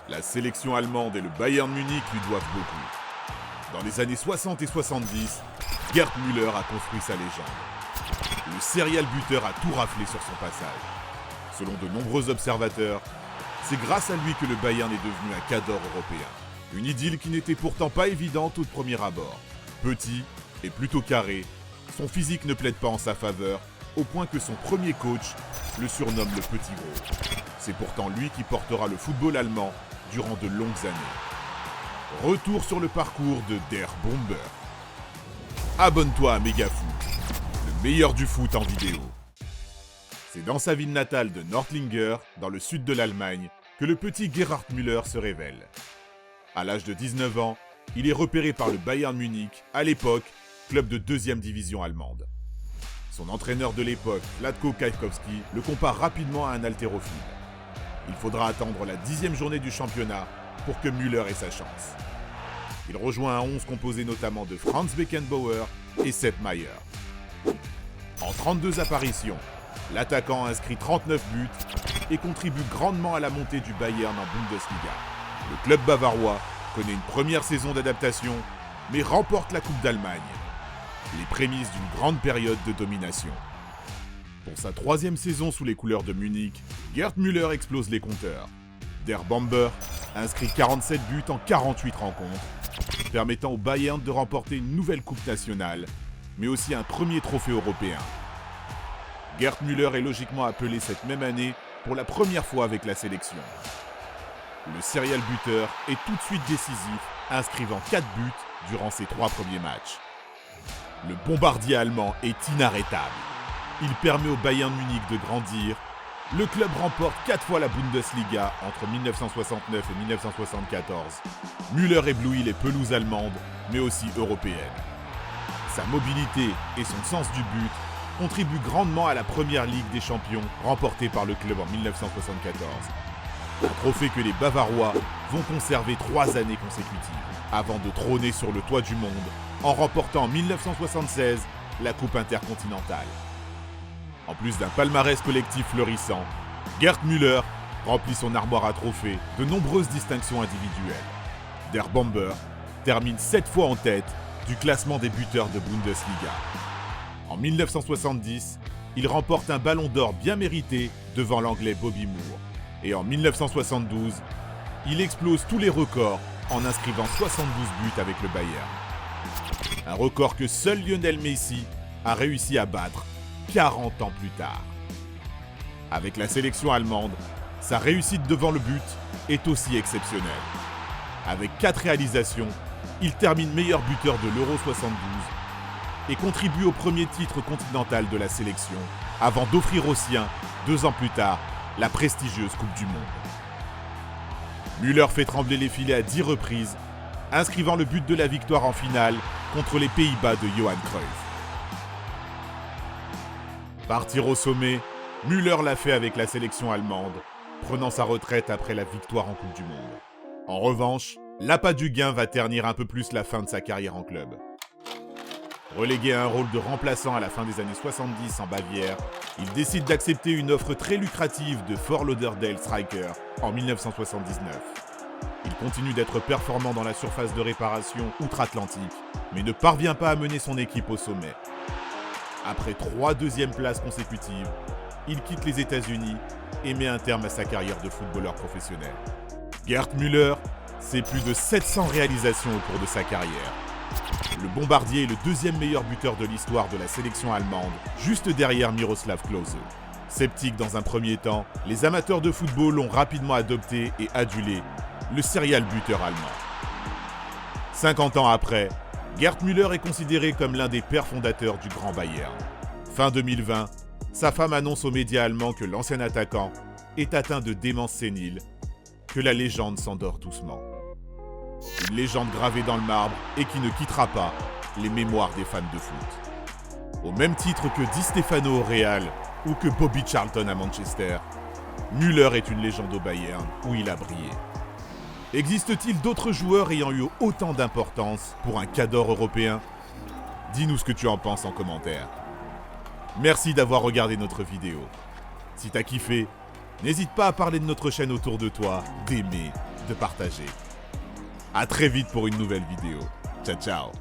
La sélection allemande et le Bayern Munich lui doivent beaucoup. Dans les années 60 et 70, Gerd Müller a construit sa légende. Le serial buteur a tout raflé sur son passage. Selon de nombreux observateurs, c'est grâce à lui que le Bayern est devenu un cador européen. Une idylle qui n'était pourtant pas évidente au premier abord. Petit et plutôt carré, son physique ne plaide pas en sa faveur, au point que son premier coach le surnomme le Petit Gros. C'est pourtant lui qui portera le football allemand durant de longues années. Retour sur le parcours de Der Bomber. Abonne-toi à Megafoot, le meilleur du foot en vidéo. C'est dans sa ville natale de Nördlinger, dans le sud de l'Allemagne, que le petit Gerhard Müller se révèle. À l'âge de 19 ans, il est repéré par le Bayern Munich, à l'époque, club de 2e division allemande. Son entraîneur de l'époque, Vlatko Kajkowski, le compare rapidement à un haltérophile. Il faudra attendre la 10e journée du championnat pour que Müller ait sa chance. Il rejoint un 11 composé notamment de Franz Beckenbauer et Sepp Maier. En 32 apparitions, l'attaquant inscrit 39 buts et contribue grandement à la montée du Bayern en Bundesliga. Le club bavarois connaît une première saison d'adaptation, mais remporte la Coupe d'Allemagne. Les prémices d'une grande période de domination. Pour sa 3e saison sous les couleurs de Munich, Gerd Müller explose les compteurs. Der Bomber inscrit 47 buts en 48 rencontres, permettant au Bayern de remporter une nouvelle Coupe nationale, mais aussi un premier trophée européen. Gerd Müller est logiquement appelé cette même année pour la première fois avec la sélection. Le serial buteur est tout de suite décisif, inscrivant 4 buts durant ses 3 premiers matchs. Le bombardier allemand est inarrêtable. Il permet au Bayern Munich de grandir. Le club remporte 4 fois la Bundesliga entre 1969 et 1974. Müller éblouit les pelouses allemandes, mais aussi européennes. Sa mobilité et son sens du but contribuent grandement à la première Ligue des Champions remportée par le club en 1974. Un trophée que les Bavarois vont conserver 3 années consécutives, avant de trôner sur le toit du monde en remportant en 1976 la Coupe intercontinentale. En plus d'un palmarès collectif fleurissant, Gerd Müller remplit son armoire à trophées de nombreuses distinctions individuelles. Der Bomber termine 7 fois en tête du classement des buteurs de Bundesliga. En 1970, il remporte un ballon d'or bien mérité devant l'anglais Bobby Moore. Et en 1972, il explose tous les records en inscrivant 72 buts avec le Bayern. Un record que seul Lionel Messi a réussi à battre 40 ans plus tard. Avec la sélection allemande, sa réussite devant le but est aussi exceptionnelle. Avec 4 réalisations, il termine meilleur buteur de l'Euro 72 et contribue au premier titre continental de la sélection, avant d'offrir aux siens, 2 ans plus tard, la prestigieuse Coupe du Monde. Müller fait trembler les filets à 10 reprises, inscrivant le but de la victoire en finale contre les Pays-Bas de Johan Cruyff. Partir au sommet, Müller l'a fait avec la sélection allemande, prenant sa retraite après la victoire en Coupe du Monde. En revanche, l'appât du gain va ternir un peu plus la fin de sa carrière en club. Relégué à un rôle de remplaçant à la fin des années 70 en Bavière, il décide d'accepter une offre très lucrative de Fort Lauderdale Striker en 1979. Il continue d'être performant dans la surface de réparation outre-Atlantique, mais ne parvient pas à mener son équipe au sommet. Après 3 deuxièmes places consécutives, il quitte les États-Unis et met un terme à sa carrière de footballeur professionnel. Gerd Müller, c'est plus de 700 réalisations au cours de sa carrière. Le bombardier est le 2e meilleur buteur de l'histoire de la sélection allemande, juste derrière Miroslav Klose. Sceptiques dans un premier temps, les amateurs de football ont rapidement adopté et adulé le serial buteur allemand. 50 ans après, Gerd Müller est considéré comme l'un des pères fondateurs du Grand Bayern. Fin 2020, sa femme annonce aux médias allemands que l'ancien attaquant est atteint de démence sénile, que la légende s'endort doucement. Une légende gravée dans le marbre et qui ne quittera pas les mémoires des fans de foot. Au même titre que Di Stefano au Real ou que Bobby Charlton à Manchester, Müller est une légende au Bayern où il a brillé. Existe-t-il d'autres joueurs ayant eu autant d'importance pour un cador européen ? Dis-nous ce que tu en penses en commentaire. Merci d'avoir regardé notre vidéo. Si t'as kiffé, n'hésite pas à parler de notre chaîne autour de toi, d'aimer, de partager. A très vite pour une nouvelle vidéo. Ciao ciao.